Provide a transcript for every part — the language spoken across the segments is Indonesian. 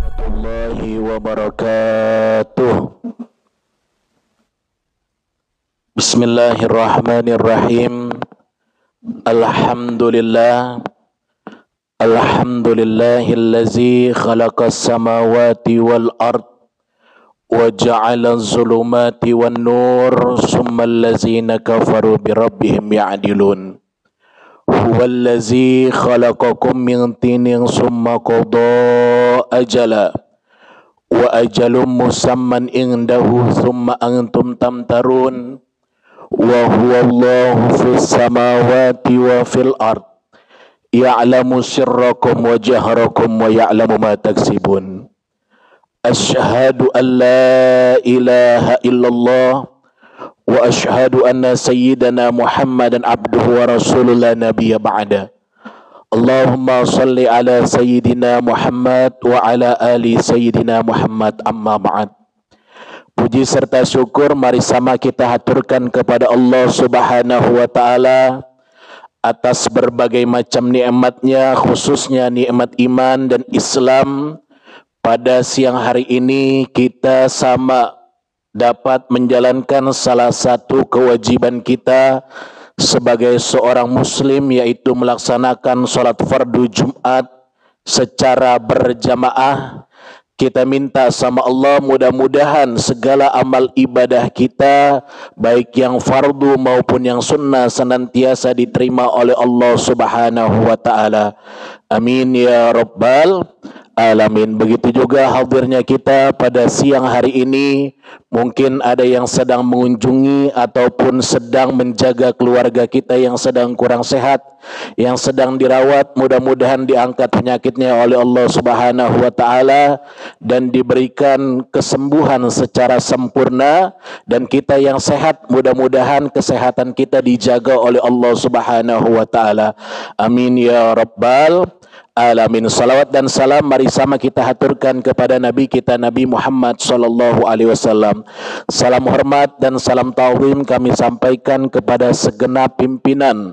Warahmatullahi wabarakatuh. Bismillahirrahmanirrahim. Alhamdulillah. Alhamdulillahillazi khalaqas samawati wal ard wa ja'ala zulumati wan nur summal ladzina kafaru bi rabbihim ya'dilun. Huwallazi khalaqakum min tinin summa qada ajala wa ajalum musamman indahu summa antum tamtarun wa huwallahu fis samawati wa fil ard ya'lamu sirrakum wa jahrakum wa ya'lamu ma taksibun. Asyhadu an la ilaha illallah wa asyhadu anna sayyidana Muhammadan abduhu wa rasulullah nabiyya ba'da. Allahumma salli ala sayyidina Muhammad wa ala ali sayyidina Muhammad, amma ba'd. Puji serta syukur mari sama kita haturkan kepada Allah Subhanahu wa taala atas berbagai macam nikmatnya, khususnya nikmat iman dan Islam. Pada siang hari ini kita sama dapat menjalankan salah satu kewajiban kita sebagai seorang muslim, yaitu melaksanakan sholat fardu Jumat secara berjamaah. Kita minta sama Allah mudah-mudahan segala amal ibadah kita, baik yang fardu maupun yang sunnah, senantiasa diterima oleh Allah Subhanahu wa taala. Amin ya rabbal alamin. Begitu juga hadirnya kita pada siang hari ini. Mungkin ada yang sedang mengunjungi ataupun sedang menjaga keluarga kita yang sedang kurang sehat, yang sedang dirawat. Mudah-mudahan diangkat penyakitnya oleh Allah Subhanahu wa taala dan diberikan kesembuhan secara sempurna. Dan kita yang sehat, mudah-mudahan kesehatan kita dijaga oleh Allah Subhanahu wa taala. Amin ya rabbal alamin. Salawat dan salam mari sama kita haturkan kepada Nabi kita Nabi Muhammad sallallahu alaihi wasallam. Salam hormat dan salam ta'zim kami sampaikan kepada segenap pimpinan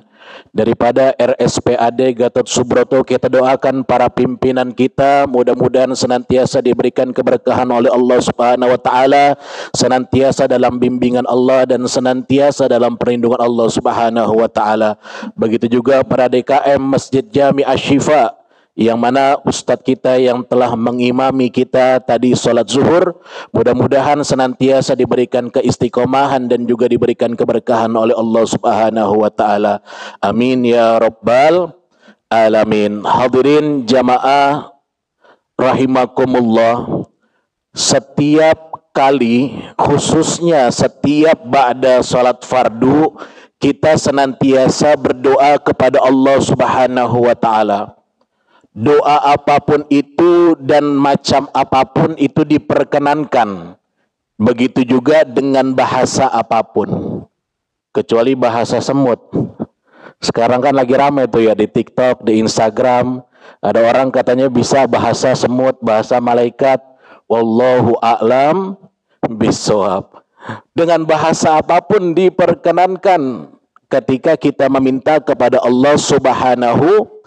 daripada RSPAD Gatot Subroto. Kita doakan para pimpinan kita mudah-mudahan senantiasa diberikan keberkahan oleh Allah Subhanahu wa taala, senantiasa dalam bimbingan Allah dan senantiasa dalam perlindungan Allah Subhanahu wa taala. Begitu juga para DKM Masjid Jami Asy-Syifa, yang mana ustadz kita yang telah mengimami kita tadi sholat zuhur, mudah-mudahan senantiasa diberikan keistiqomahan dan juga diberikan keberkahan oleh Allah Subhanahu wa taala. Amin ya rabbal alamin. Hadirin jamaah rahimakumullah, setiap kali, khususnya setiap ba'da sholat fardu, kita senantiasa berdoa kepada Allah Subhanahu wa taala. Doa apapun itu dan macam apapun itu diperkenankan. Begitu juga dengan bahasa apapun, kecuali bahasa semut. Sekarang kan lagi ramai tuh ya di TikTok, di Instagram. Ada orang katanya bisa bahasa semut, bahasa malaikat. Wallahu a'lam bishawab. Dengan bahasa apapun diperkenankan ketika kita meminta kepada Allah Subhanahu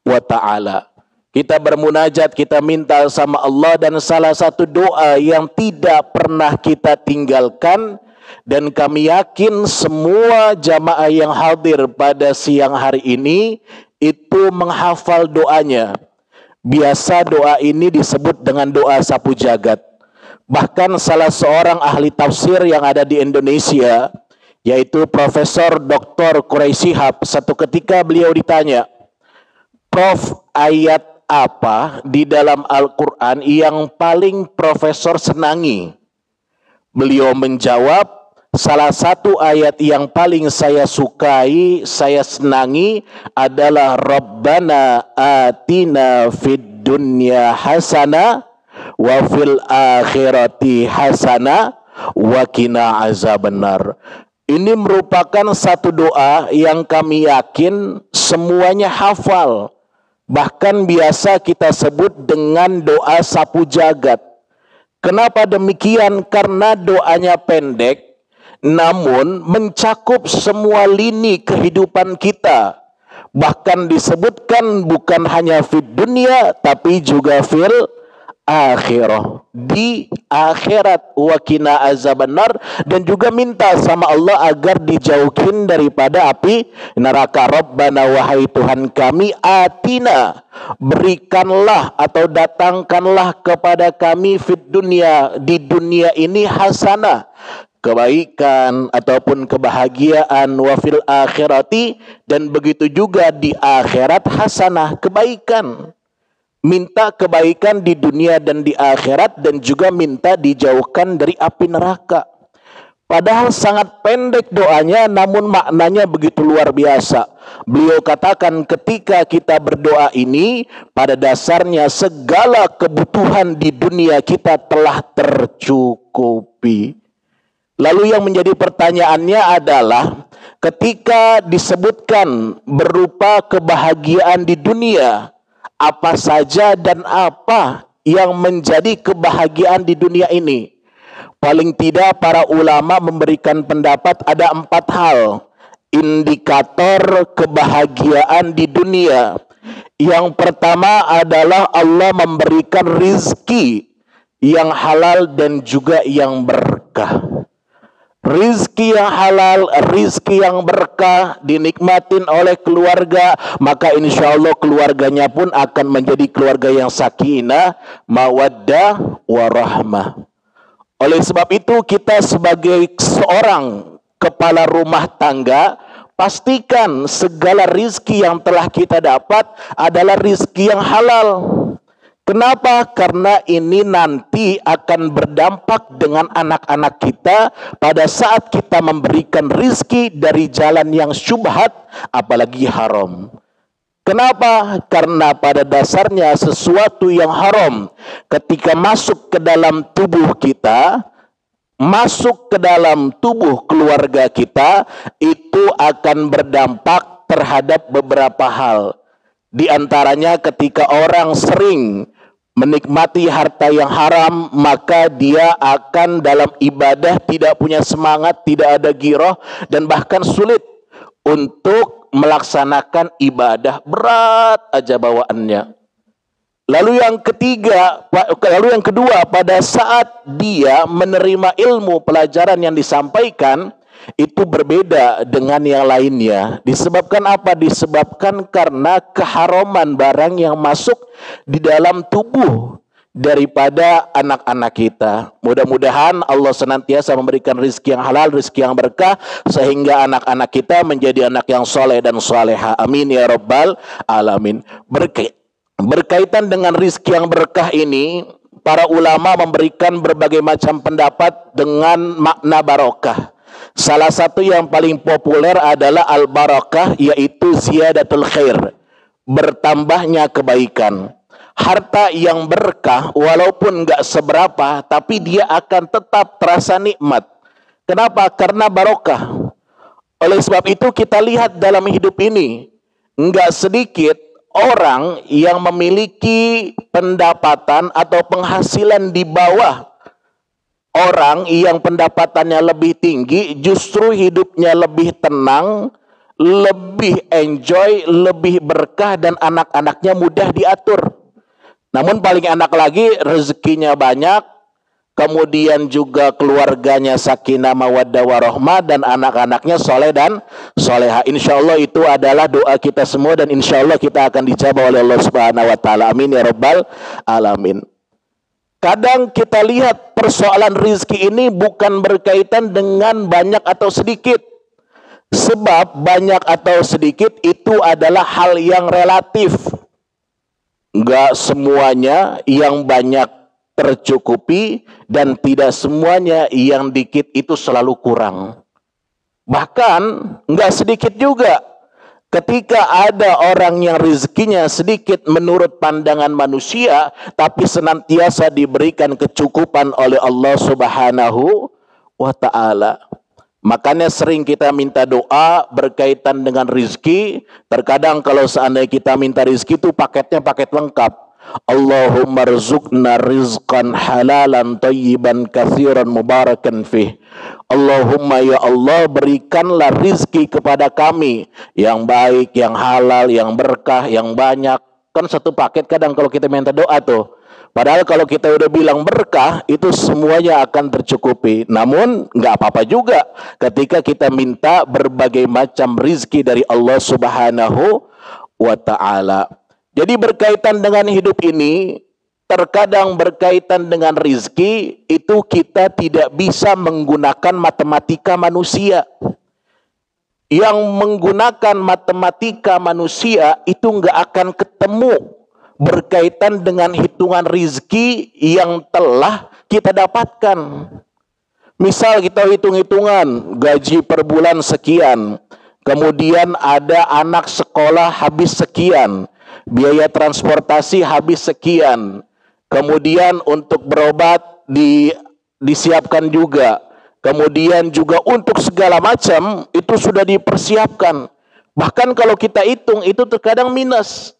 wa ta'ala. Kita bermunajat, kita minta sama Allah, dan salah satu doa yang tidak pernah kita tinggalkan, dan kami yakin semua jamaah yang hadir pada siang hari ini itu menghafal doanya. Biasa doa ini disebut dengan doa sapu jagat. Bahkan salah seorang ahli tafsir yang ada di Indonesia, yaitu Profesor Dr. Quraisy Shihab, satu ketika beliau ditanya, Prof, ayat apa di dalam Al-Quran yang paling profesor senangi? Beliau menjawab, salah satu ayat yang paling saya sukai, saya senangi adalah Rabbana atina fid dunya hasana wa fil akhirati hasana wa qina azabannar. Ini merupakan satu doa yang kami yakin semuanya hafal. Bahkan biasa kita sebut dengan doa sapu jagat. Kenapa demikian? Karena doanya pendek namun mencakup semua lini kehidupan kita. Bahkan disebutkan bukan hanya fid dunia tapi juga fil akhirah, di akhirat. Wa qina azabannar, dan juga minta sama Allah agar dijauhin daripada api neraka. Rabbana, wahai Tuhan kami, atina, berikanlah atau datangkanlah kepada kami fid dunia, di dunia ini, hasanah, kebaikan ataupun kebahagiaan, wa fil akhirati, dan begitu juga di akhirat, hasanah, kebaikan. Minta kebaikan di dunia dan di akhirat, dan juga minta dijauhkan dari api neraka. Padahal sangat pendek doanya, namun maknanya begitu luar biasa. Beliau katakan ketika kita berdoa ini, pada dasarnya segala kebutuhan di dunia kita telah tercukupi. Lalu yang menjadi pertanyaannya adalah, ketika disebutkan berupa kebahagiaan di dunia, apa saja dan apa yang menjadi kebahagiaan di dunia ini? Paling tidak para ulama memberikan pendapat ada 4 hal indikator kebahagiaan di dunia. Yang pertama adalah Allah memberikan rizki yang halal dan juga yang berkah. Rizki yang halal, rizki yang berkah dinikmatin oleh keluarga, maka insya Allah keluarganya pun akan menjadi keluarga yang sakinah, mawaddah, warahmah. Oleh sebab itu kita sebagai seorang kepala rumah tangga, pastikan segala rizki yang telah kita dapat adalah rizki yang halal. Kenapa? Karena ini nanti akan berdampak dengan anak-anak kita pada saat kita memberikan rizki dari jalan yang syubhat, apalagi haram. Kenapa? Karena pada dasarnya sesuatu yang haram ketika masuk ke dalam tubuh kita, masuk ke dalam tubuh keluarga kita, itu akan berdampak terhadap beberapa hal. Di antaranya ketika orang sering menikmati harta yang haram, maka dia akan dalam ibadah tidak punya semangat, tidak ada giroh, dan bahkan sulit untuk melaksanakan ibadah, berat aja bawaannya. Lalu yang kedua, pada saat dia menerima ilmu pelajaran yang disampaikan, itu berbeda dengan yang lainnya. Disebabkan apa? Disebabkan karena keharaman barang yang masuk di dalam tubuh daripada anak-anak kita. Mudah-mudahan Allah senantiasa memberikan rizki yang halal, rizki yang berkah, sehingga anak-anak kita menjadi anak yang soleh dan soleha. Amin ya rabbal alamin. Berkaitan dengan rizki yang berkah ini, para ulama memberikan berbagai macam pendapat dengan makna barokah. Salah satu yang paling populer adalah al-barakah, yaitu ziyadatul khair, bertambahnya kebaikan. Harta yang berkah walaupun nggak seberapa, tapi dia akan tetap terasa nikmat. Kenapa? Karena barokah. Oleh sebab itu kita lihat dalam hidup ini, nggak sedikit orang yang memiliki pendapatan atau penghasilan di bawah orang yang pendapatannya lebih tinggi, justru hidupnya lebih tenang, lebih enjoy, lebih berkah, dan anak-anaknya mudah diatur. Namun paling enak lagi rezekinya banyak, kemudian juga keluarganya sakinah, mawaddah, warahmah, dan anak-anaknya soleh dan soleha. Insya Allah itu adalah doa kita semua, dan insya Allah kita akan dijabah oleh Allah Subhanahu Wa Taala. Amin ya rabbal alamin. Kadang kita lihat persoalan rizki ini bukan berkaitan dengan banyak atau sedikit. Sebab banyak atau sedikit itu adalah hal yang relatif. Enggak semuanya yang banyak tercukupi, dan tidak semuanya yang dikit itu selalu kurang. Bahkan enggak sedikit juga ketika ada orang yang rezekinya sedikit menurut pandangan manusia, tapi senantiasa diberikan kecukupan oleh Allah Subhanahu wa Ta'ala. Makanya sering kita minta doa berkaitan dengan rizki. Terkadang kalau seandainya kita minta rizki itu paketnya paket lengkap. Allahumma rzuqna rizqan halalan tayyiban katsiran mubarakan fih. Allahumma ya Allah, berikanlah rizki kepada kami yang baik, yang halal, yang berkah, yang banyak. Kan satu paket kadang kalau kita minta doa tuh. Padahal kalau kita udah bilang berkah, itu semuanya akan tercukupi. Namun nggak apa-apa juga ketika kita minta berbagai macam rizki dari Allah Subhanahu wa ta'ala. Jadi berkaitan dengan hidup ini, terkadang berkaitan dengan rizki, itu kita tidak bisa menggunakan matematika manusia. Yang menggunakan matematika manusia itu nggak akan ketemu berkaitan dengan hitungan rizki yang telah kita dapatkan. Misal kita hitung-hitungan gaji per bulan sekian, kemudian ada anak sekolah habis sekian, biaya transportasi habis sekian, kemudian untuk berobat disiapkan juga, kemudian juga untuk segala macam itu sudah dipersiapkan. Bahkan kalau kita hitung itu terkadang minus.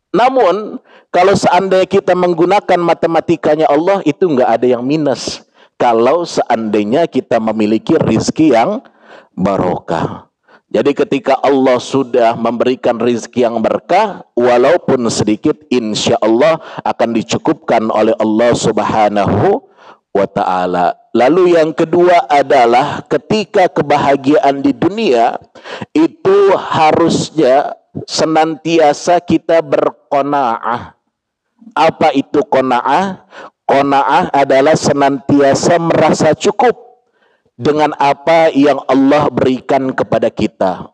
Namun kalau seandainya kita menggunakan matematikanya Allah, itu nggak ada yang minus. Kalau seandainya kita memiliki rizki yang barokah. Jadi ketika Allah sudah memberikan rizki yang berkah, walaupun sedikit, insya Allah akan dicukupkan oleh Allah Subhanahu wa ta'ala. Lalu yang kedua adalah ketika kebahagiaan di dunia, itu harusnya senantiasa kita berqanaah. Apa itu qanaah? Qanaah adalah senantiasa merasa cukup dengan apa yang Allah berikan kepada kita.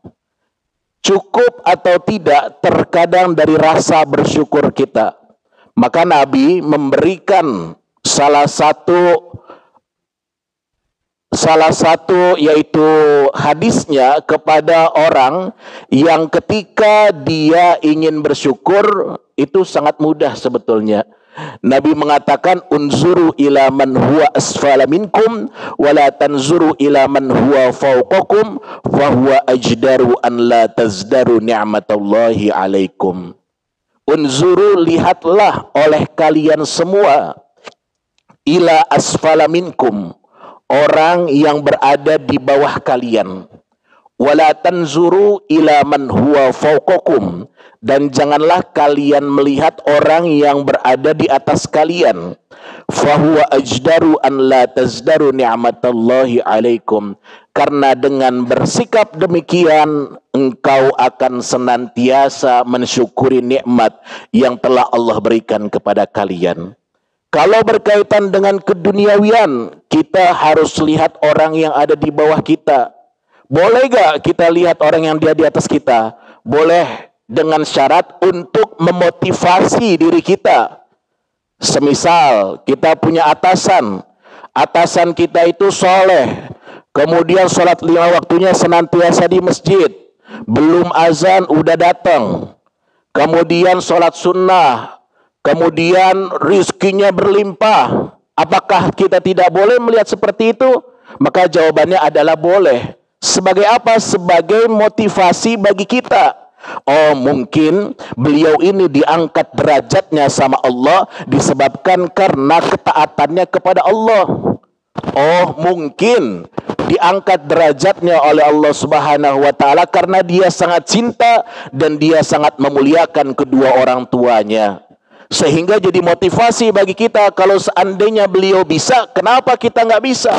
Cukup atau tidak terkadang dari rasa bersyukur kita. Maka Nabi memberikan salah satu yaitu hadisnya kepada orang yang ketika dia ingin bersyukur itu sangat mudah sebetulnya. Nabi mengatakan unzuru ila man huwa asfala minkum wa la tanzuru ila man huwa fawqakum fa huwa ajdaru an la tazdaru ni'matallahi alaikum. Unzuru, lihatlah oleh kalian semua, ila asfala minkum, orang yang berada di bawah kalian, wala tanzuru ila man huwa fawqakum, dan janganlah kalian melihat orang yang berada di atas kalian, fahuwa ajdaru an la tazdaru ni'matallahi alaikum, karena dengan bersikap demikian engkau akan senantiasa mensyukuri nikmat yang telah Allah berikan kepada kalian. Kalau berkaitan dengan keduniawian, kita harus lihat orang yang ada di bawah kita. Boleh gak kita lihat orang yang dia di atas kita? Boleh, dengan syarat untuk memotivasi diri kita. Semisal kita punya atasan kita itu soleh, kemudian sholat 5 waktunya senantiasa di masjid, belum azan udah datang, kemudian sholat sunnah, kemudian rizkinya berlimpah. Apakah kita tidak boleh melihat seperti itu? Maka jawabannya adalah boleh. Sebagai apa? Sebagai motivasi bagi kita. Oh, mungkin beliau ini diangkat derajatnya sama Allah disebabkan karena ketaatannya kepada Allah. Oh, mungkin diangkat derajatnya oleh Allah Subhanahu wa ta'ala karena dia sangat cinta dan dia sangat memuliakan kedua orang tuanya. Sehingga jadi motivasi bagi kita, kalau seandainya beliau bisa, kenapa kita nggak bisa?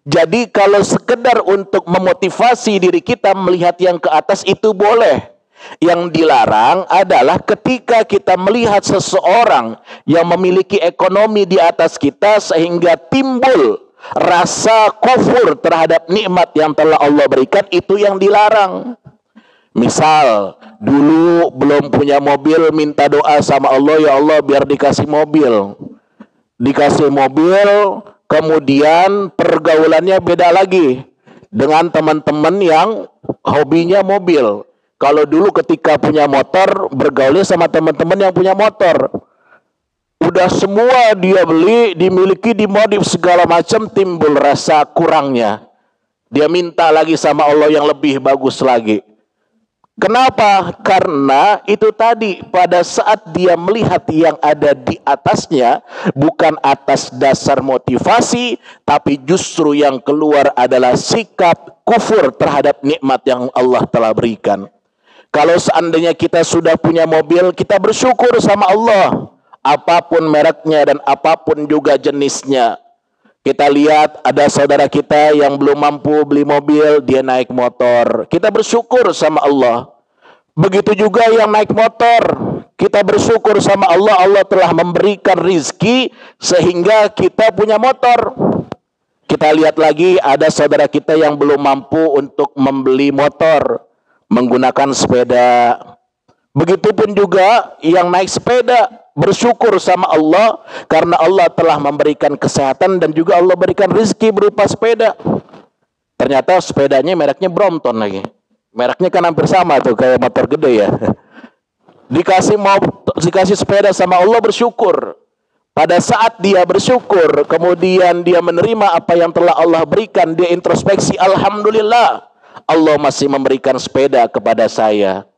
Jadi kalau sekedar untuk memotivasi diri kita melihat yang ke atas itu boleh. Yang dilarang adalah ketika kita melihat seseorang yang memiliki ekonomi di atas kita sehingga timbul rasa kufur terhadap nikmat yang telah Allah berikan, itu yang dilarang. Misal dulu belum punya mobil, minta doa sama Allah, ya Allah biar dikasih mobil. Dikasih mobil, kemudian pergaulannya beda lagi dengan teman-teman yang hobinya mobil. Kalau dulu ketika punya motor, bergaulnya sama teman-teman yang punya motor. Udah semua dia beli, dimiliki, dimodif segala macam, timbul rasa kurangnya. Dia minta lagi sama Allah yang lebih bagus lagi. Kenapa? Karena itu tadi, pada saat dia melihat yang ada di atasnya bukan atas dasar motivasi, tapi justru yang keluar adalah sikap kufur terhadap nikmat yang Allah telah berikan. Kalau seandainya kita sudah punya mobil, kita bersyukur sama Allah, apapun mereknya dan apapun juga jenisnya. Kita lihat ada saudara kita yang belum mampu beli mobil, dia naik motor. Kita bersyukur sama Allah. Begitu juga yang naik motor, kita bersyukur sama Allah, Allah telah memberikan rizki sehingga kita punya motor. Kita lihat lagi ada saudara kita yang belum mampu untuk membeli motor, menggunakan sepeda. Begitupun juga yang naik sepeda, bersyukur sama Allah karena Allah telah memberikan kesehatan dan juga Allah berikan rizki berupa sepeda. Ternyata sepedanya mereknya Brompton lagi. Mereknya kan hampir sama tuh kayak motor gede ya. Dikasih sepeda sama Allah, bersyukur. Pada saat dia bersyukur, kemudian dia menerima apa yang telah Allah berikan, dia introspeksi, alhamdulillah Allah masih memberikan sepeda kepada saya.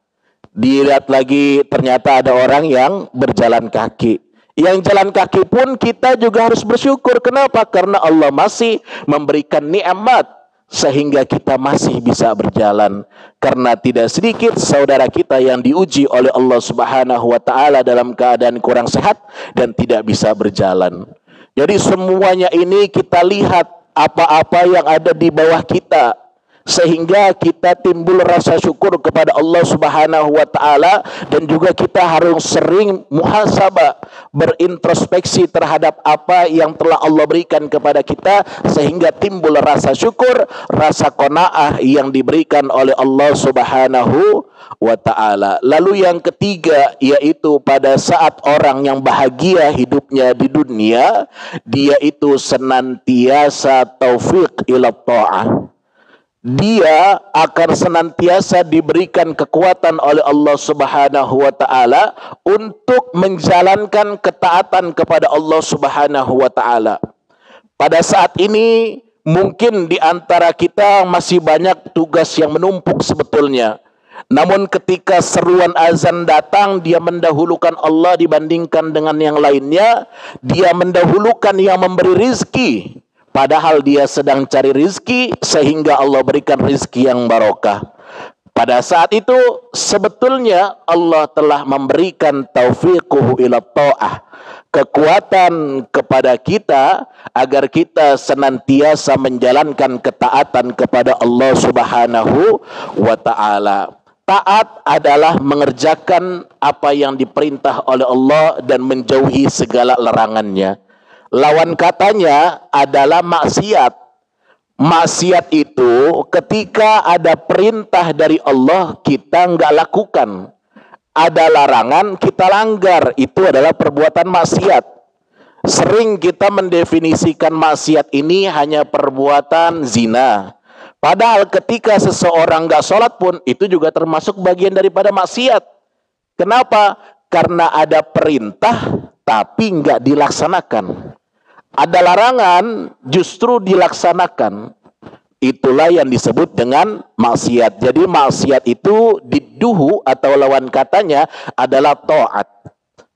Dilihat lagi, ternyata ada orang yang berjalan kaki. Yang jalan kaki pun kita juga harus bersyukur. Kenapa? Karena Allah masih memberikan nikmat sehingga kita masih bisa berjalan. Karena tidak sedikit saudara kita yang diuji oleh Allah Subhanahu wa taala dalam keadaan kurang sehat dan tidak bisa berjalan. Jadi semuanya ini kita lihat apa-apa yang ada di bawah kita, sehingga kita timbul rasa syukur kepada Allah Subhanahu wa taala, dan juga kita harus sering muhasabah, berintrospeksi terhadap apa yang telah Allah berikan kepada kita sehingga timbul rasa syukur, rasa qanaah yang diberikan oleh Allah Subhanahu wa taala. Lalu yang ketiga, yaitu pada saat orang yang bahagia hidupnya di dunia, dia itu senantiasa taufiq ila ta'ah. Dia akan senantiasa diberikan kekuatan oleh Allah Subhanahu wa taala untuk menjalankan ketaatan kepada Allah Subhanahu wa taala. Pada saat ini mungkin di antara kita masih banyak tugas yang menumpuk sebetulnya. Namun ketika seruan azan datang, dia mendahulukan Allah dibandingkan dengan yang lainnya. Dia mendahulukan yang memberi rizki, padahal dia sedang cari rizki, sehingga Allah berikan rizki yang barokah. Pada saat itu sebetulnya Allah telah memberikan taufiquhu ila ta'ah, kekuatan kepada kita agar kita senantiasa menjalankan ketaatan kepada Allah Subhanahu wa ta'ala. Taat adalah mengerjakan apa yang diperintah oleh Allah dan menjauhi segala larangannya. Lawan katanya adalah maksiat. Maksiat itu ketika ada perintah dari Allah kita nggak lakukan, ada larangan kita langgar, itu adalah perbuatan maksiat. Sering kita mendefinisikan maksiat ini hanya perbuatan zina, padahal ketika seseorang nggak sholat pun itu juga termasuk bagian daripada maksiat. Kenapa? Karena ada perintah tapi nggak dilaksanakan. Ada larangan justru dilaksanakan. Itulah yang disebut dengan maksiat. Jadi maksiat itu didduhu atau lawan katanya adalah taat.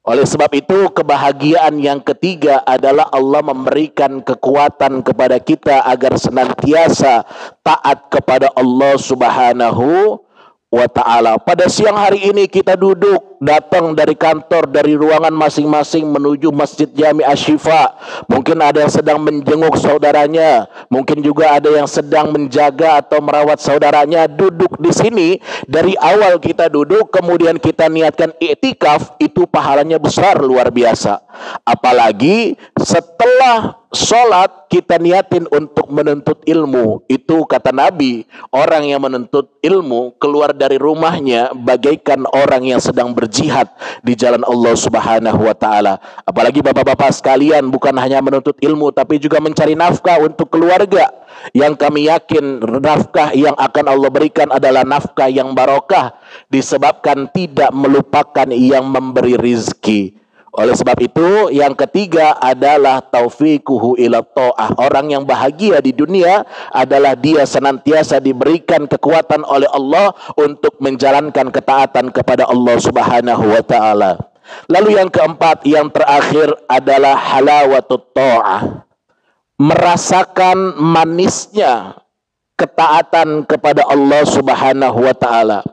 Oleh sebab itu kebahagiaan yang ketiga adalah Allah memberikan kekuatan kepada kita agar senantiasa taat kepada Allah Subhanahu wa ta'ala. Pada siang hari ini kita duduk, datang dari kantor, dari ruangan masing-masing menuju Masjid Jami Asy-Syifa. Mungkin ada yang sedang menjenguk saudaranya, mungkin juga ada yang sedang menjaga atau merawat saudaranya. Duduk di sini, dari awal kita duduk kemudian kita niatkan iktikaf, itu pahalanya besar luar biasa. Apalagi setelah sholat kita niatin untuk menuntut ilmu. Itu kata Nabi, orang yang menuntut ilmu keluar dari rumahnya bagaikan orang yang sedang berjihad di jalan Allah Subhanahu wa ta'ala. Apalagi bapak-bapak sekalian, bukan hanya menuntut ilmu tapi juga mencari nafkah untuk keluarga. Yang kami yakin nafkah yang akan Allah berikan adalah nafkah yang barokah, disebabkan tidak melupakan yang memberi rizki. Oleh sebab itu, yang ketiga adalah taufiquhu ila ta'ah. Orang yang bahagia di dunia adalah dia senantiasa diberikan kekuatan oleh Allah untuk menjalankan ketaatan kepada Allah Subhanahu wa taala. Lalu yang keempat, yang terakhir adalah halawatut ta'ah. Merasakan manisnya ketaatan kepada Allah Subhanahu wa taala.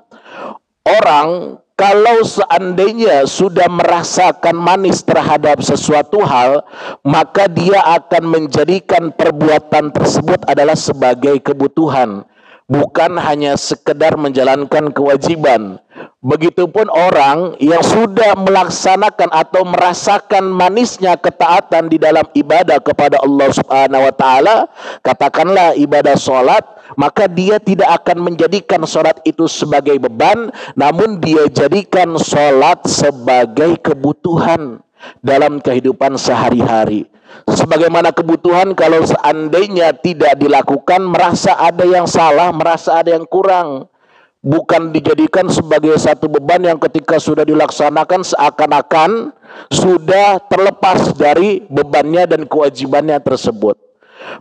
Orang kalau seandainya sudah merasakan manis terhadap sesuatu hal, maka dia akan menjadikan perbuatan tersebut adalah sebagai kebutuhan, bukan hanya sekedar menjalankan kewajiban. Begitupun orang yang sudah melaksanakan atau merasakan manisnya ketaatan di dalam ibadah kepada Allah Subhanahu wa taala, katakanlah ibadah salat, maka dia tidak akan menjadikan salat itu sebagai beban, namun dia jadikan salat sebagai kebutuhan dalam kehidupan sehari-hari. Sebagaimana kebutuhan, kalau seandainya tidak dilakukan, merasa ada yang salah, merasa ada yang kurang. Bukan dijadikan sebagai satu beban yang ketika sudah dilaksanakan seakan-akan sudah terlepas dari bebannya dan kewajibannya tersebut.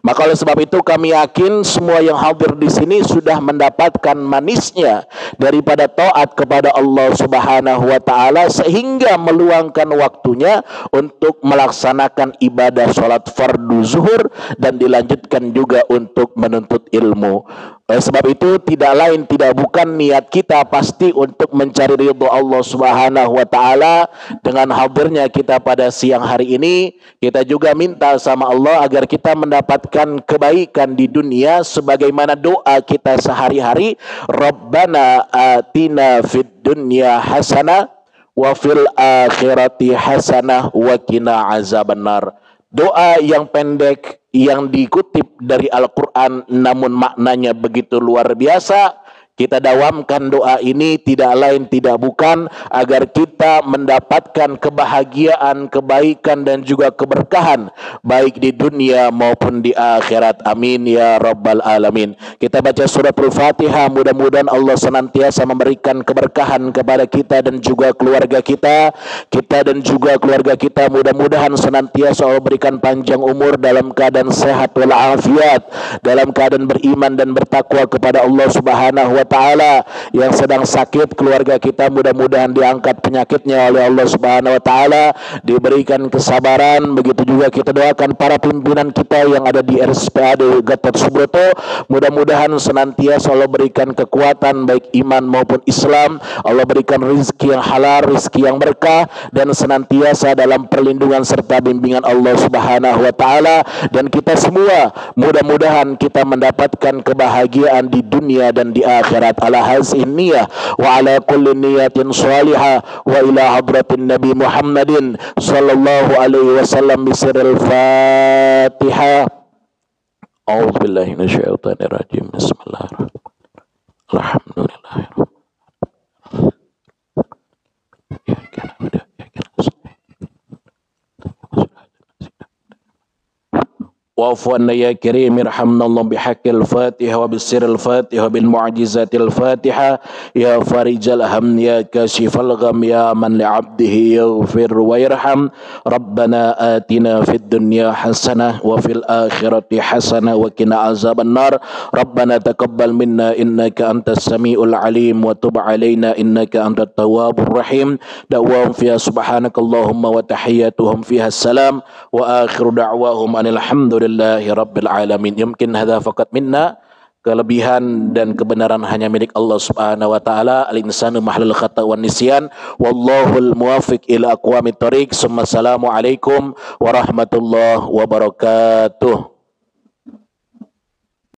Maka oleh sebab itu kami yakin semua yang hadir di sini sudah mendapatkan manisnya daripada taat kepada Allah Subhanahu wa taala, sehingga meluangkan waktunya untuk melaksanakan ibadah salat fardu zuhur dan dilanjutkan juga untuk menuntut ilmu. Oleh sebab itu tidak lain tidak bukan niat kita pasti untuk mencari ridho Allah Subhanahu wa taala. Dengan hadirnya kita pada siang hari ini, kita juga minta sama Allah agar kita mendapatkan kebaikan di dunia sebagaimana doa kita sehari-hari, Rabbana atina fid dunya hasanah wa fil akhirati hasanah wa qina azabannar. Doa yang pendek yang dikutip dari Al-Quran namun maknanya begitu luar biasa. Kita dawamkan doa ini tidak lain tidak bukan agar kita mendapatkan kebahagiaan, kebaikan dan juga keberkahan baik di dunia maupun di akhirat. Amin ya rabbal alamin. Kita baca suratul Fatihah, mudah-mudahan Allah senantiasa memberikan keberkahan kepada kita dan juga keluarga kita. Kita dan juga keluarga kita mudah-mudahan senantiasa Allah berikan panjang umur dalam keadaan sehat walafiat, dalam keadaan beriman dan bertakwa kepada Allah Subhanahu wa taala. Yang sedang sakit keluarga kita mudah-mudahan diangkat penyakitnya oleh Allah Subhanahu wa taala, diberikan kesabaran. Begitu juga kita doakan para pimpinan kita yang ada di RSPAD Gatot Subroto, mudah-mudahan senantiasa Allah berikan kekuatan baik iman maupun Islam. Allah berikan rezeki yang halal, rezeki yang berkah, dan senantiasa dalam perlindungan serta bimbingan Allah Subhanahu wa taala. Dan kita semua mudah-mudahan kita mendapatkan kebahagiaan di dunia dan di akhirat. Ala hazihi niyah wa ala kulli niyatin salihah wa ila hadratin Nabi Muhammadin sallallahu alaihi wasallam bisirril Fatihah. A'udzu billahi minasyaitonir rajim. Bismillahirrahmanirrahim. Alhamdulillahirabbil وعفونا يا كريم ارحمنا الله بحق الفاتحة وبسر الفاتحة وبالمعجزات الفاتحة يا فارج الهم يا كاشف الغم يا من لعبده يغفر ويرحم ربنا آتنا في الدنيا حسنة وفي الآخرة حسنة وقنا عذاب النار ربنا تقبل منا إنك أنت السميع العليم وتب علينا إنك أنت التواب الرحيم دعواهم فيها سبحانك اللهم وتحياتهم فيها السلام وآخر دعواهم أن الحمد Alhamdulillahi Rabbil Alamin. Mungkin hadza faqat minna. Kelebihan dan kebenaran hanya milik Allah Subhanahu wa taala. Al-insanu mahlul khata' wan nisyan. Wallahul muwaffiq ila aqwamit thoriq. Assalamualaikum warahmatullahi wabarakatuh.